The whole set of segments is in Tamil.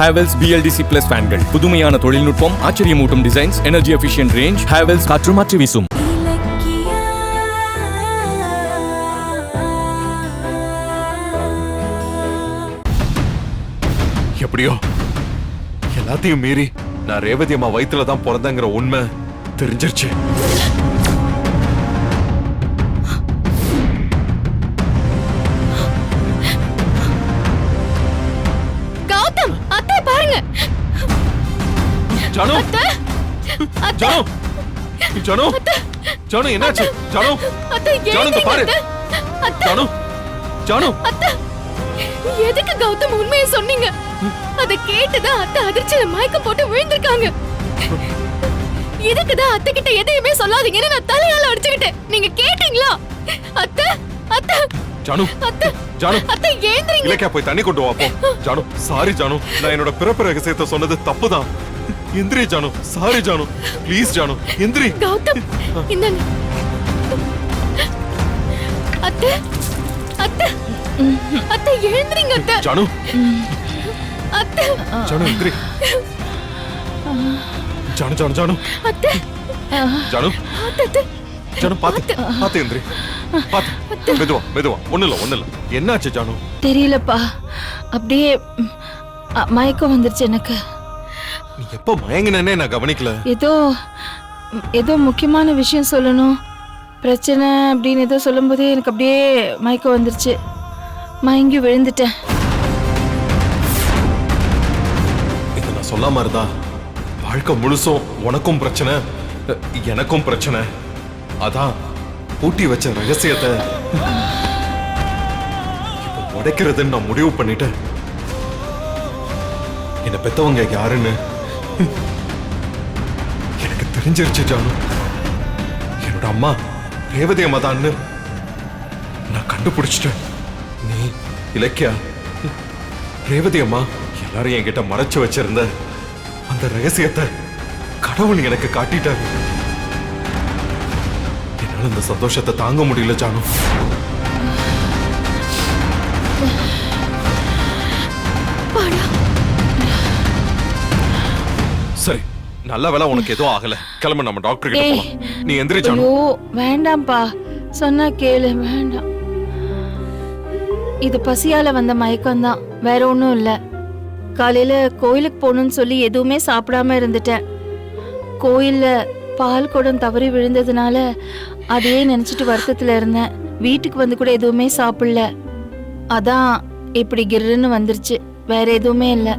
Havells BLDC Plus ஃபேன்கள் புதுமையான தொழில்நுட்பம், ஆச்சரியமூட்டும் designs, energy efficient range. Havells காற்று மாற்றி வீசும். எப்படியோ எல்லாத்தையும் மீறி நான் ரேவதி அம்மா வயித்துல தான் பிறந்தங்கிற உண்மை தெரிஞ்சிருச்சு. ஜானு ஜானு ஜானு ஜானு என்னாச்சு? ஜானு ஜானு பாரு. ஜானு ஜானு எதுக்கு கௌதம் உண்மையை சொன்னீங்க? அத கேட்டுதான் அத்தை அதிர்ச்சியில மயக்கம் போட்டு விழுந்திருக்காங்க. இதுக்குதான் அத்தை கிட்ட எதையுமே சொல்லாதீங்கன்னு நான் தலையால அடிச்சுக்கிட்டேன். நீங்க கேட்டீங்களா? அத்தை அத்தை ஜானு அத்தை ஜானு அத்தை ஏந்திரீங்க. இலக்கியா போய் தண்ணி கொண்டு வா போ. ஜானு சாரி ஜானு, நான் என்னோட பிறப்பு ரகசியத்தை சொன்னது தப்புதான். எந்திரி ஜானு, சாரி ஜானு, ப்ளீஸ் ஜானு எந்திரி. கௌதம் இந்தாங்க. அத்தை அத்தை அத்தை எழுந்திரீங்க அத்தை. ஜானு அத்தை ஜானு எந்திரி. ஜானு ஜானு ஜானு அத்தை ஜானு அத்தை ஜானு பாத்து பாத்து எந்திரி. பாத்து மெதுவா மெதுவா. ஒண்ணு இல்ல என்னாச்சு ஜானு? தெரியலப்பா, அப்படியே மயக்கம் வந்துருச்சு எனக்கு. நீ எப்ப மயங்கினே நான் கவனிக்கல. ஏதோ முக்கியமான விஷயம் சொல்லணும், பிரச்சனை அப்படின்னு ஏதோ சொல்லும் போதே எனக்கு அப்படியே மயக்கம் வந்துருச்சு. மயங்கி விழுந்துட்டேன். இதை நான் சொல்லாம இருந்தா வாழ்க்கை முழுசும் உனக்கும் பிரச்சனை, எனக்கும் பிரச்சனை. அதான் பூட்டி வச்ச ரகசியத்தை இப்ப உடைக்கிறதுன்னு நான் முடிவு பண்ணிட்டேன். என்னை பெத்தவங்க யாருன்னு எனக்கு தெரிஞ்சிருச்சு ஜானு. என்னோட அம்மா ரேவதி அம்மா தான்னு நான் கண்டுபிடிச்சிட்டேன். நீ இலக்கியா ரேவதி அம்மா எல்லாரும் என்கிட்ட மறைச்சு வச்சிருந்த அந்த ரகசியத்தை கடவுள் எனக்கு காட்டிட்டார். என்னால இந்த சந்தோஷத்தை தாங்க முடியல ஜானு. சரி, நல்ல வேளை உனக்கு எதுவும் ஆகல. கிளம்ப, நம்ம டாக்டர் கிட்ட போலாம். நீ எந்திரி ஜானு. ஐயோ வேண்டாம்ப்பா, சொன்னா கேளு, வேண்டாம். இது பசியால வந்த மயக்கம் தான், வேற ஒன்றும் இல்லை. காலையில கோயிலுக்கு போகணும்னு சொல்லி எதுவுமே சாப்பிடாம இருந்துட்டேன். கோயில்ல பால் குடம் தவறி விழுந்ததுனால அதையே நினைச்சிட்டு வருத்தத்துல இருந்தேன். வீட்டுக்கு வந்து கூட எதுவுமே சாப்பிடல. அதான் இப்படி கிர்ன்னு வந்துருச்சு, வேற எதுவுமே இல்லை.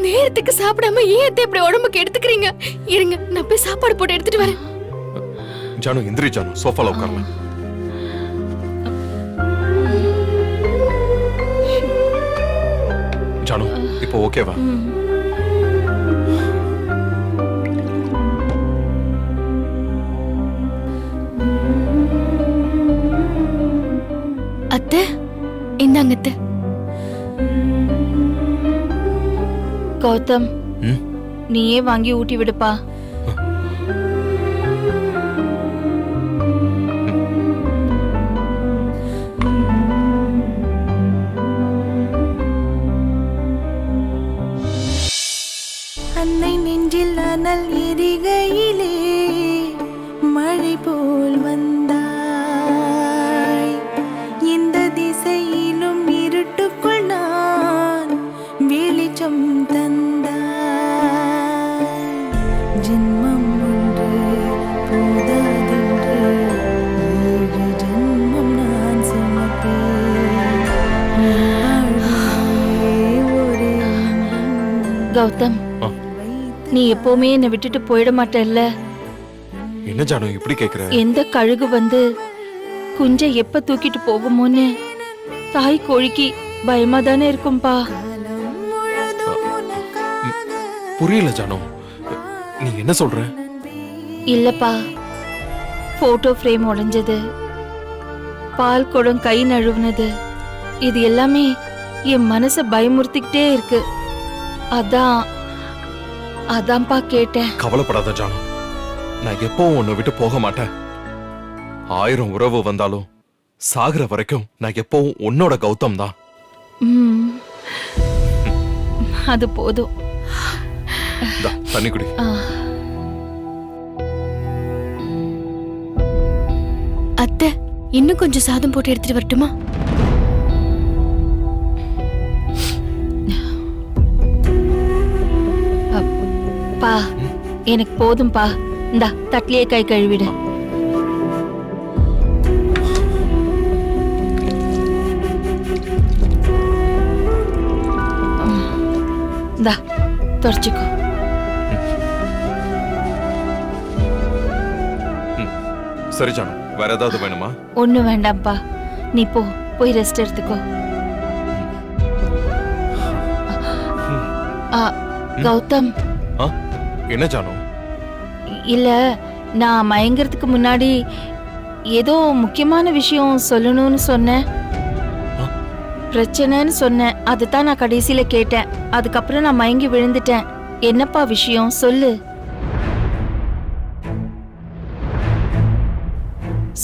நேரத்துக்கு சாப்பிடாம ஏன் அத்தை இப்படி உடம்புக்கு எடுத்துக்கிறீங்க? இருங்க, நான் போய் சாப்பாடு போட்டு எடுத்துட்டு வரேன். ஜானு எந்திரி ஜானு, சோஃபால உட்காரலாம். ஜானு இப்போ ஓகேவா? அத்தை இந்தாங்க அத்தை. கௌதம், நீயே வாங்கி ஊட்டி விடுப்பா. அன்னை நெஞ்சில் அனல் எரிகையிலே மழை போல் வந்தாய். இந்த திசையிலும் இருட்டுக்குள் நான் வெளிச்சம் தந்தாய். ஜென்மம் ஒன்று போதாதென்று 7 ஜென்மம் நான் சுமப்பேன். ஒரே கௌதம், நீ எப்பவுமே என்னை விட்டுட்டு போயிட மாட்டல்ல? என்ன ஜானு இப்படி கேக்குற? எந்த கழுகு வந்து குஞ்சை எப்ப தூக்கிட்டு போகுமோன்னு தாய் கோழிக்கு பயமா தானே இருக்கும்பா. புரியல ஜானு, நீ என்ன சொல்ற? இல்லப்பா, போட்டோ ஃப்ரேம் உடைஞ்சது, பால் குடம் கை நழுவுனது, இது எல்லாமே என் மனச பயமுறுத்திக்கிட்டே இருக்கு. அதான்ப்பா கேட்டேன். கவலைப்படாத ஜானு, நான் எப்பவும் உன்னை விட்டு போக மாட்டேன். 1000 உறவு வந்தாலும் சாகுற வரைக்கும் நான் எப்பவும் உன்னோட கௌதம் தான். அது போதும். இந்தா, தண்ணி குடி. ஆ, அத்தை, இன்னும் கொஞ்சம் சாதம் போட்டு எடுத்துட்டு வரட்டுமா? பா எனக்கு போதும்பா. இந்தா தட்லியே கை கழுவிடு. இந்தா தொடச்சிக்கோ. சரி ஜானு, வேற ஏதாவது வேணுமா? ஒண்ணும் வேண்டாம்ப்பா, நீ போய் ரெஸ்ட் எடுத்துக்கோ. ஆ, கௌதம். ஆ, என்ன ஜானு? இல்ல, நான் மயங்கறதுக்கு முன்னாடி ஏதோ முக்கியமான விஷயம் சொல்லணும்னு சொன்னேன். பிரச்சனைன்னு சொன்னேன். அதுதான் நான் கடைசியில கேட்டேன். அதுக்கப்புறம் நான் மயங்கி விழுந்துட்டேன். என்னப்பா விஷயம் சொல்லு.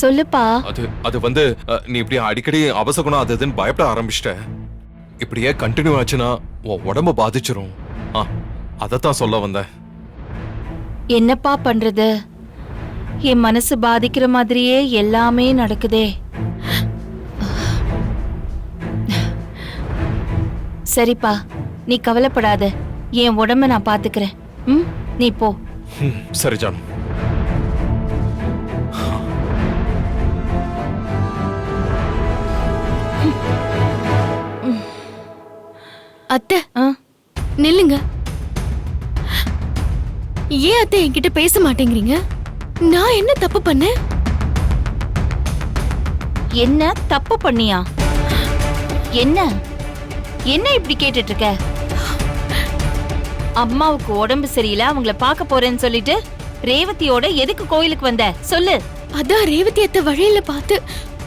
சொல்லுப்பா. அது வந்து நீ இப்படி அடிக்கடி அவசகுணம் அது இதுன்னு பயப்பட ஆரம்பிச்சிட்ட. இப்படியே கண்டினியூ ஆச்சுன்னா உன் உடம்பு பாதிச்சிரும். அதத்தான் சொல்ல வந்தேன். என்னப்பா பண்றது? என் மனசு பாதிக்கிற மாதிரியே எல்லாமே நடக்குதே. சரிப்பா, நீ கவலைப்படாத. என் உடம்ப நான் பாத்துக்கிறேன். நீ போ. சரி ஜானு. அத்தை, நில்லுங்க. ஏன் அத்தை என்கிட்ட பேச மாட்டேங்கிறீங்க? நான் என்ன தப்பு பண்ணேன்? என்ன தப்பு பண்ணியா? என்ன என்ன இப்படி கேட்டுட்டு இருக்க? அம்மாவுக்கு உடம்பு சரியில்லை, அவங்கள பார்க்க போறேன்னு சொல்லிட்டு ரேவதியோட எதுக்கு கோயிலுக்கு வந்த சொல்லு. அதான் ரேவதி அத்தை வழியில பார்த்து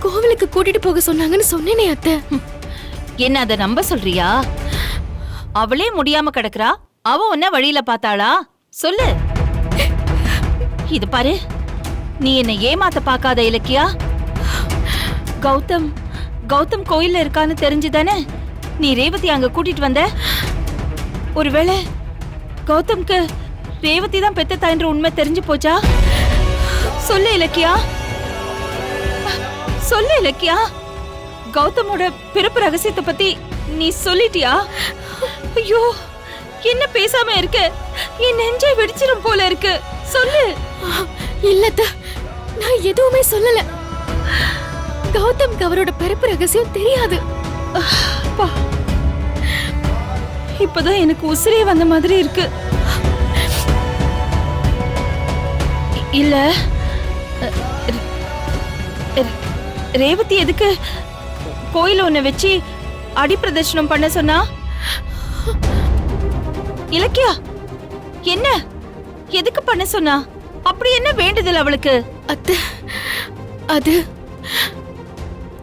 கோவிலுக்கு கூட்டிட்டு போக சொன்னாங்கன்னு சொன்னேனே அத்தை. என்ன அத நம்ப சொல்றியா? அவளே முடியாம கிடக்குறா, அவ உன்ன வழியில பார்த்தாளா சொல்லு. இது பாரு, நீ என்ன ஏமாத்த பார்க்காத இலக்கியா. கௌதம் கோயில்ல இருக்கான்னு தெரிஞ்சுதானே நீ ரேவதி அங்க கூட்டிட்டு வந்த? ஒருவேளை கௌதம்க்கு ரேவதி தான் பெத்த தாயின்ற உண்மை தெரிஞ்சு போச்சா? சொல்லு இலக்கியா, சொல்லு இலக்கியா. கௌதமோட பிறப்பு ரகசியத்தை பத்தி நீ சொல்லிட்டியா? ஐயோ, என்ன பேசாம இருக்க? என் நெஞ்சை வெடிச்சிரும் போல இருக்கு. சொல்லு. இல்லத்த, நான் எதுவுமே சொல்லல. கௌதம்க்கு அவரோட பிறப்பு ரகசியம் தெரியாது. இப்பதான் எனக்கு உசிரே வந்த மாதிரி இருக்கு. இல்ல, ரேவதி எதுக்கு கோயில ஒண்ணு வச்சு அடி பிரதர்ஷனம் பண்ண சொன்னா? இலக்கியா, என்ன எதுக்கு பண்ண சொன்னா? அப்படி என்ன வேண்டுதல் அவளுக்கு? அத்தை, அது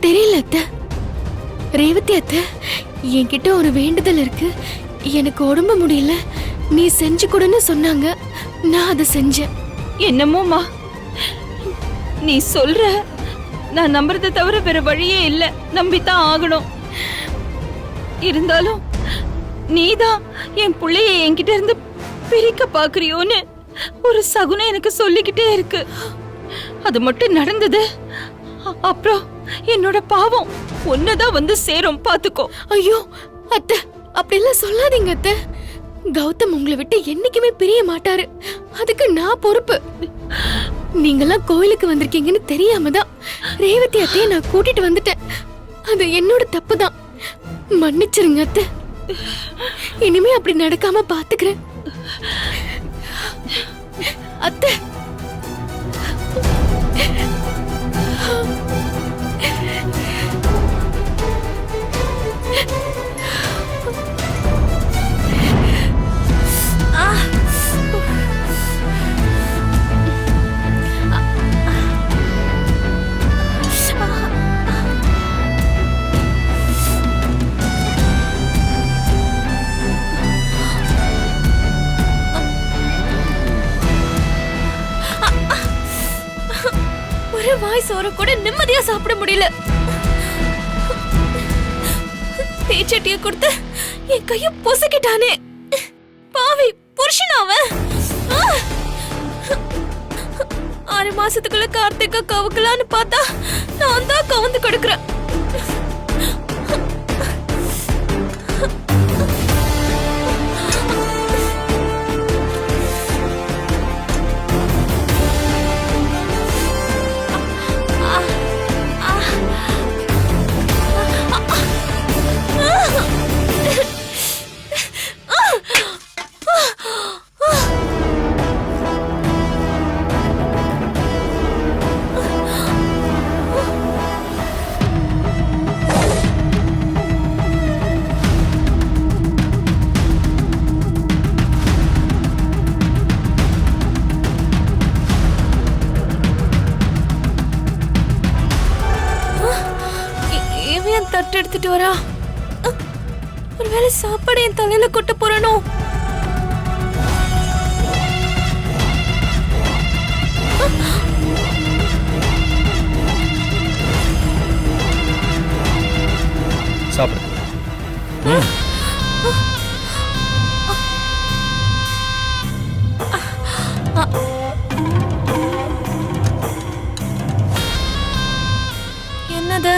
தெரியல அத்தை. ரேவதி அத்தை, என்கிட்ட ஒரு வேண்டுதல் இருக்கு. எனக்கு உடம்பு முடியல, நீ செஞ்சு கொடுன்னு சொன்னாங்க. நான் அதை செஞ்சேன். என்னமோமா நீ சொல்ற, நான் நம்புறதை தவிர வேற வழியே இல்ல. நம்பித்தான் ஆகணும். இருந்தாலும் நீதான் என் பிள்ளைய என்கிட்ட இருந்து பிரிக்க பாக்குறியோன்னு ஒரு சகுனம் எனக்கு சொல்லிக்கிட்டே இருக்கு. அது மட்டும் நடந்தது, அப்புறம் என்னோட பாவம் ஒன்னதான் வந்து சேரும், பாத்துக்கோ. ஐயோ அத்தை, அப்படிலாம் சொல்லாதீங்க அத்தை. கௌதம் உங்களை விட்டு என்னைக்குமே பிரிய மாட்டாரு. அதுக்கு நான் பொறுப்பு. நீங்கெல்லாம் கோயிலுக்கு வந்திருக்கீங்கன்னு தெரியாம தான் ரேவதி அத்தையை நான் கூட்டிட்டு வந்துட்டேன். அது என்னோட தப்பு தான். மன்னிச்சிருங்க அத்தை. இனிமே அப்படி நடக்காம பாத்துக்கிறேன் அத்தை. ஒரு வாய் சோறு கூட நிம்மதியா சாப்பிட முடியல. தேச்சட்டிய கொடுத்து என் கைய பொசுக்கிட்டானே. பாவி புருஷன் அவன். 6 மாசத்துக்குள்ள கார்த்திகா கவுக்கலான்னு பார்த்தா நான் தான் கவுந்து கொடுக்குறேன். தட்டு எடுத்துட்டு வரா. ஒருவேளை சாப்பாடு என் தலையில கொட்ட போறனோ? சாப்பிடு. என்னது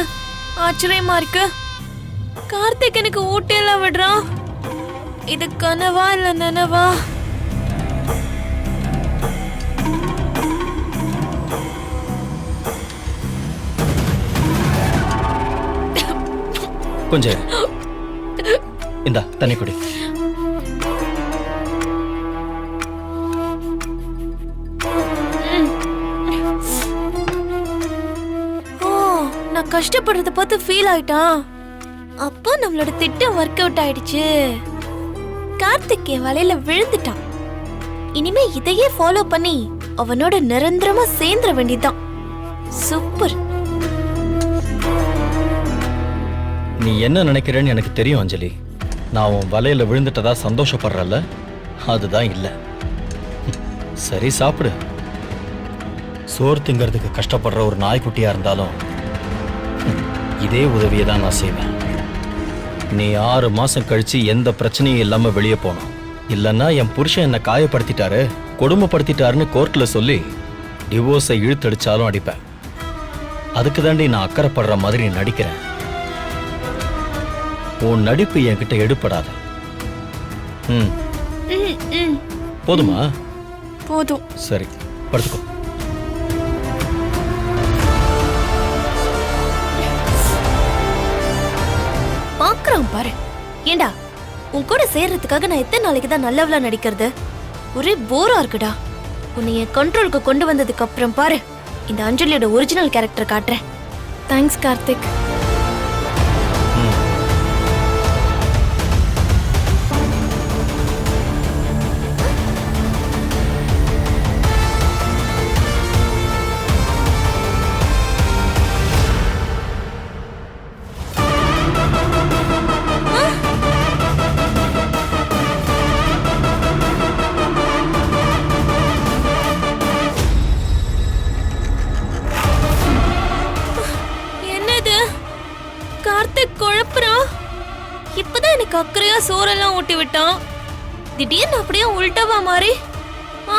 ஆச்சரியமா இருக்கு. கார்த்திக் எனக்கு ஊட்டியெல்லாம் விடுறான். இது கனவா இல்ல நனவா? கொஞ்சம் இந்தா தண்ணி குடி. நான் கஷ்டப்படுறத பார்த்து ஃபீல் ஆயிட்டான். அப்போ நம்மளோட திட்டம் ஒர்க் அவுட் ஆயிடுச்சு. கார்த்திக் என் வலையில விழுந்துட்டான். இனிமே இதையே ஃபாலோ பண்ணி அவனோட நிரந்தரமா சேர்ந்துட வேண்டியதுதான். சூப்பர். நீ என்ன நினைக்கிறேன்னு எனக்கு தெரியும் அஞ்சலி. நான் உன் வலையில விழுந்துட்டதா சந்தோஷப்படுறல, அதுதான் இல்ல. சரி சாப்பிடு. சோறு திங்கிறதுக்கு கஷ்டப்படுற ஒரு நாய்க்குட்டியா இருந்தாலும் இதே உதவியை தான் நான் செய்வேன். நீ 6 மாசம் கழிச்சு எந்த பிரச்சனையும் இல்லாம வெளியே போனோம். இல்லைன்னா என் புருஷன் என்னை காயப்படுத்திட்டாரு, கொடுமைப்படுத்திட்டாருன்னு கோர்ட்ல சொல்லி டிவோர்ஸை இழுத்தடிச்சாலும் அடிப்பேன். அதுக்கு தாண்டி நான் அக்கறைப்படுற மாதிரி நடிக்கிறேன். உன் நடிப்பு என்கிட்ட எடுப்படாத. போதுமா? போதும். சரி, படுத்துக்கோ. பாக்குறான் பாரு. ஏண்டா உன் கூட சேர்றதுக்காக நான் எத்தனை நாளைக்கு தான் நல்லவளா நடிக்கிறது? ஒரே போரா இருக்குடா. உன்னை என் கண்ட்ரோலுக்கு கொண்டு வந்ததுக்கு அப்புறம் பாரு இந்த அஞ்சலியோட ஒரிஜினல் கேரக்டர் காட்டுறேன். தேங்க்ஸ் கார்த்திக். கார்த்திக் குழப்புறான். இப்பதான் எனக்கு அக்கறையா சோறெல்லாம் ஊட்டி விட்டான். திடீர்னு அப்படியே உள்டவா மாறி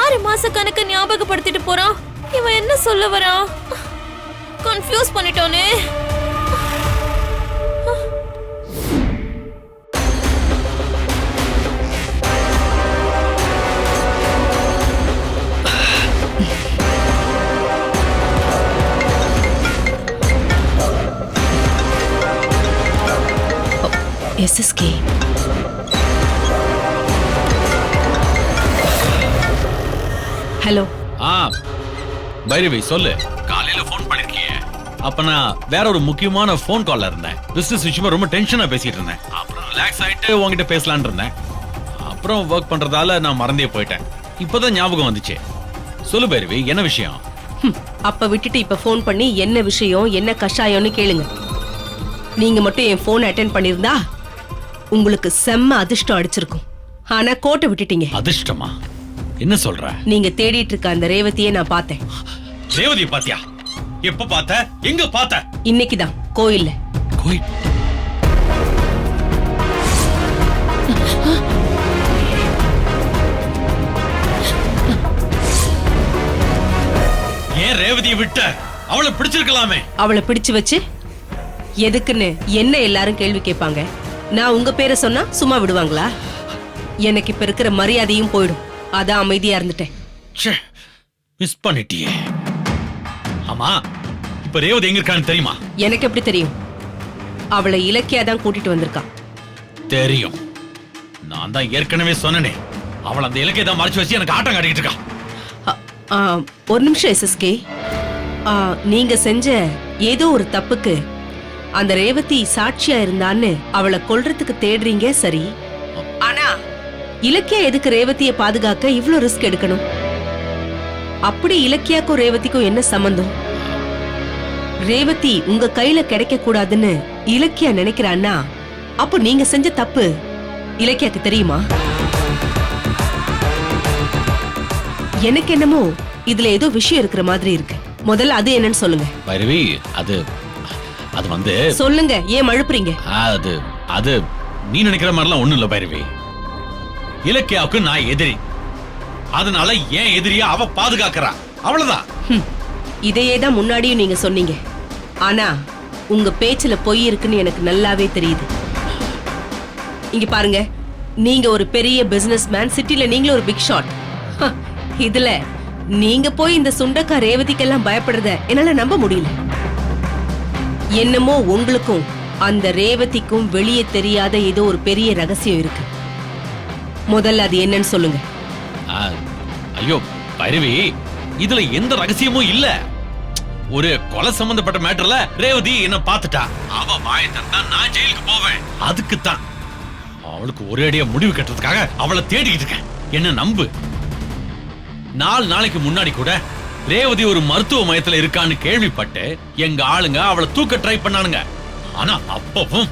6 மாச கணக்கு ஞாபகப்படுத்திட்டு போறான். இவன் என்ன சொல்ல வரான்? கன்ஃபியூஸ் பண்ணிட்டோனே. SSK hello. பைரவி சொல்லு. காலையில ஃபோன் பண்ணிருக்கீங்க. அப்ப நான் வேற ஒரு முக்கியமான ஃபோன் கால்ல இருந்தேன். பிசினஸ் விஷயமா ரொம்ப டென்ஷனா பேசிட்டு இருந்தேன். அப்புறம் ரிலாக்ஸ் ஆயிட்டு உங்ககிட்ட பேசலாம்னு இருந்தேன். அப்புறம் ஒர்க் பண்றதால நான் மறந்தே போயிட்டேன். இப்பதான் ஞாபகம் வந்துச்சு. சொல்லு பைரவி, என்ன விஷயம்? அப்ப விட்டுட்டு இப்ப ஃபோன் பண்ணி என்ன விஷயம், என்ன கஷாயம்னு கேளுங்க. நீங்க மட்டும் என் போன் அட்டென்ட் பண்ணிருந்தா உங்களுக்கு செம்ம அதிர்ஷ்டம் அடிச்சிருக்கும். ஆனா கோட்டை விட்டுட்டீங்க. அதிர்ஷ்டமா? என்ன சொல்ற? நீங்க தேடிட்டு இருக்க அந்த ரேவதியை நான் பார்த்தேன். ரேவதி பாத்தியா? எப்ப பார்த்த? எங்க பார்த்த? இன்னைக்குதான் கோயில்ல. கோயில்? ஏன் ரேவதியை விட்ட? அவளை பிடிச்சிருக்கலாமே. அவளை பிடிச்சு வச்சு எதுக்குன்னு என்ன எல்லாரும் கேள்வி கேட்பாங்க. நான் உங்க பேரை சொன்னா சும்மா விடுவாங்களா? எனக்கு இப்ப இருக்கிற மரியாதையும் போயிடும். அதான் அமைதியா இருந்துட்டேன். மிஸ் பண்ணிட்டியே. ஆமா, இப்ப ரேவதி எங்க இருக்கான்னு தெரியுமா? எனக்கு எப்படி தெரியும்? அவளை இலக்கியா தான் கூட்டிட்டு வந்திருக்கா. தெரியும். நான் தான் ஏற்கனவே சொன்னனே, அவள் அந்த இலக்கிய தான் மறைச்சு வச்சு எனக்கு ஆட்டம் காட்டிட்டு இருக்கா. ஒரு நிமிஷம் எஸ்எஸ்கே. நீங்க செஞ்ச ஏதோ ஒரு தப்புக்கு அந்த ரேவதி சாட்சியா இருந்தான்னு அவளை கொல்றதுக்கு தேடுறீங்க, சரி. ஆனா இலக்கியா எதுக்கு ரேவதியை பாதுகாக்க இவ்ளோ ரிஸ்க் எடுக்கணும்? அப்படி இலக்கியாக்கும் ரேவதிக்கும் என்ன சம்பந்தம்? ரேவதி உங்க கையில கிடைக்க கூடாதுன்னு இலக்கியா நினைக்கிறான்னா அப்போ நீங்க செஞ்ச தப்பு இலக்கியாக்கு தெரியுமா? எனக்கு என்னமோ இதுல ஏதோ விஷயம் இருக்கிற மாதிரி இருக்கு. முதல்ல அது என்னன்னு சொல்லுங்க. பைரவி, அது வந்து சொல்லுங்க. ஏன் மழுப்புறீங்க? அது நீ நினைக்கிற மாதிரிலாம் ஒண்ணும் இல்ல பைரவி. இலக்கியாவுக்கு நான் எதிரி, அதனால ஏன் எதிரியா அவ பாதுகாக்கிறா, அவ்வளவுதான். இதையே தான் முன்னாடியும் நீங்க சொன்னீங்க. ஆனா உங்க பேச்சுல பொய் இருக்குன்னு எனக்கு நல்லாவே தெரியுது. இங்க பாருங்க, நீங்க ஒரு பெரிய பிசினஸ் மேன், சிட்டில நீங்களும் ஒரு பிக் ஷாட். இதுல நீங்க போய் இந்த சுண்டக்கா ரேவதிக்கெல்லாம் பயப்படுறத என்னால நம்ப முடியல. என்னமோ உங்களுக்கும் அந்த ரேவதிக்கும் வெளியே தெரியாத ஏதோ ஒரு பெரிய ரகசியம் இருக்கு. முதல்ல அது என்னன்னு சொல்லுங்க. ஐயோ பைரவி, இதுல எந்த ரகசியமும் இல்ல. ஒரு கொலை சம்பந்தப்பட்ட மேட்டர்ல ரேவதி என்ன பாத்துட்டா. அவ வாயை திறந்தா நான் ஜெயிலுக்கு போவேன். அதுக்கு தான் அவளுக்கு ஒரே அடியா முடிவு கட்டுறதுக்காக அவளை தேடிக்கிட்டு இருக்கேன். என்ன நம்பு. 4 நாளைக்கு முன்னாடி கூட ரேவதி ஒரு மருத்துவ மையத்துல இருக்கான்னு கேள்விப்பட்டு எங்க ஆளுங்க அவளை தூக்க ட்ரை பண்ணானுங்க. ஆனா அப்பவும்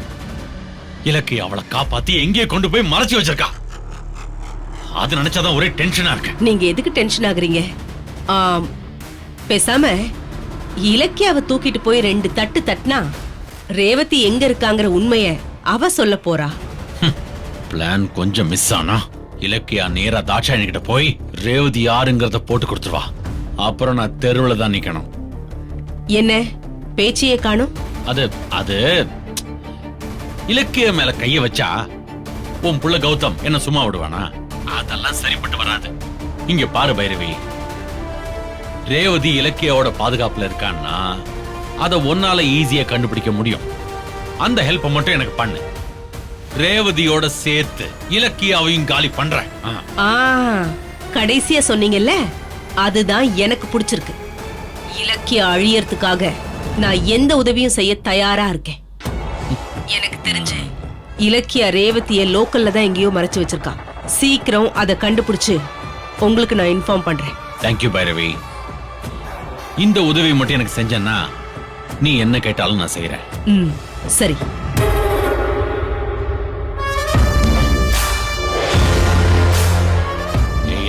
இலக்கி அவளை காப்பாத்தி எங்கே கொண்டு போய் மறைச்சு வச்சிருக்கா. அது நினைச்சாதான் ஒரே டென்ஷனா இருக்கு. நீங்க எதுக்கு டென்ஷன் ஆகுறீங்க? பேசாம இலக்கியாவை தூக்கிட்டு போய் 2 தட்டு தட்டினா ரேவதி எங்க இருக்காங்கிற உண்மைய அவ சொல்ல போறா. பிளான் கொஞ்சம் மிஸ் ஆனா இலக்கியா நேரா தாட்சாயணி கிட்ட போய் ரேவதி யாருங்கிறத போட்டு கொடுத்துருவா. அப்புறம் நான் தெருவுல தான் நிக்கணும். என்ன பேச்சையே காணும்? அது இலக்கிய மேல கைய வச்சா உன் புள்ள கௌதம் என்ன சும்மா விடுவானா? அதெல்லாம் சரிப்பட்டு வராது. இங்க பாரு பைரவி, ரேவதி இலக்கியோட பாதுகாப்புல இருக்கான்னா அத ஒன்னால ஈஸியா கண்டுபிடிக்க முடியும். அந்த ஹெல்ப் மட்டும் எனக்கு பண்ணு. ரேவதியோட சேர்த்து இலக்கியாவையும் காலி பண்றேன். கடைசியா சொன்னீங்கல்ல, அதுதான் எனக்கு பிடிச்சிருக்கு. இலக்கியா அழியறதுக்காக நான் எந்த உதவியும் செய்ய தயாரா இருக்கேன். எனக்கு தெரிஞ்சு இலக்கியா ரேவதிய லோக்கல்ல தான் எங்கேயோ மறைச்சு வச்சிருக்கா. சீக்கிரம் அதை கண்டுபிடிச்சு உங்களுக்கு நான் இன்ஃபார்ம் பண்றேன். தேங்க்யூ பைரவி. இந்த உதவி மட்டும் எனக்கு செஞ்சேன்னா நீ என்ன கேட்டாலும் நான் செய்யறேன். சரி.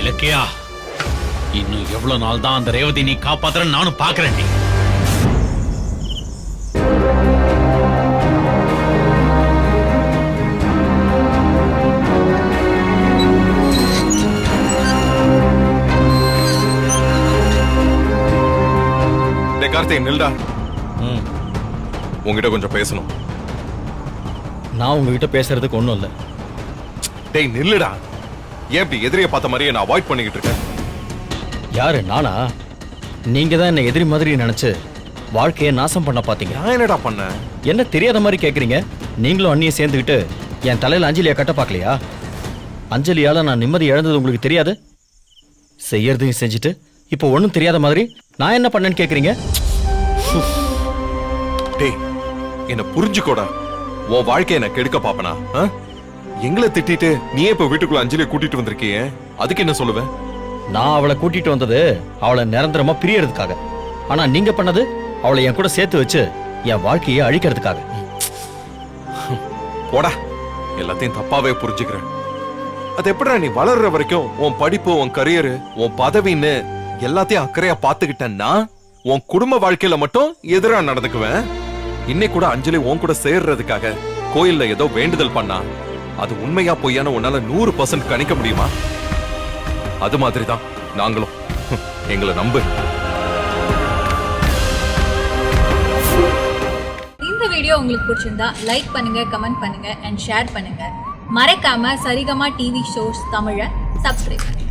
இலக்கியா, இன்னும் எவ்வளவு நாள் தான் அந்த ரேவதி நீ காப்பாத்துறன்னு நானும் பாக்குறேன். நீ கார்த்தி நில்டா. உங்ககிட்ட கொஞ்சம் பேசணும். நான் உங்ககிட்ட பேசுறதுக்கு ஒண்ணும் இல்ல. டேய் நில்லுடா. ஏன் இப்படி எதிரிய பார்த்த மாதிரியே நான் அவாய்ட் பண்ணிக்கிட்டு இருக்கேன்? யாரு, நானா? நீங்க தான் என்ன எதிரி மாதிரி நினைச்சு வாழ்க்கையை நாசம் பண்ண பாத்தீங்க. நான் என்னடா பண்ணேன்? என்ன தெரியாத மாதிரி கேக்குறீங்க? நீங்களும் அண்ணியை சேர்ந்துக்கிட்டு என் தலையில அஞ்சலியை கட்ட பார்க்கலையா? அஞ்சலியால நான் நிம்மதி இழந்தது உங்களுக்கு தெரியாது? செய்யறதையும் செஞ்சுட்டு இப்போ ஒண்ணும் தெரியாத மாதிரி நான் என்ன பண்ணேன்னு கேக்குறீங்க? டேய் என்ன புரிஞ்சுக்கோடா. உன் வாழ்க்கையை நான் கெடுக்க பாப்பனா? எங்களை திட்டிட்டு நீயே இப்ப வீட்டுக்குள்ள அஞ்சலியை கூட்டிட்டு வந்திருக்கியே, அதுக்கு என்ன சொல்லுவேன்? நான் அவளை கூட்டிட்டு வந்தது அவளை நிரந்தரமா பிரியறதுக்காக. ஆனா நீங்க பண்ணது அவளை என் கூட சேர்த்து வச்சு என் வாழ்க்கையை அழிக்கிறதுக்காக. போடா, எல்லாத்தையும் தப்பாவே புரிஞ்சுக்கிறேன். அது எப்படிடா நீ வளர்ற வரைக்கும் உன் படிப்பு, உன் கரியர், உன் பதவின்னு எல்லாத்தையும் அக்கறையா பாத்துக்கிட்டேன்னா உன் குடும்ப வாழ்க்கையில மட்டும் எதிரா நடந்துக்குவேன். இன்னைக்கு கூட அஞ்சலி உன் கூட சேர்றதுக்காக கோயில்ல ஏதோ வேண்டுதல் பண்ணா. அது உண்மையா பொய்யான உன்னால 100% கணிக்க முடியுமா? அது மாதிரிதான் நாங்களும். எங்களை நம்பு. இந்த வீடியோ உங்களுக்கு பிடிச்சிருந்தா லைக் பண்ணுங்க, கமெண்ட் பண்ணுங்க அண்ட் ஷேர் பண்ணுங்க. மறக்காம சரிகமா டிவி ஷோஸ் தமிழை சப்ஸ்கிரைப் பண்ணுங்க.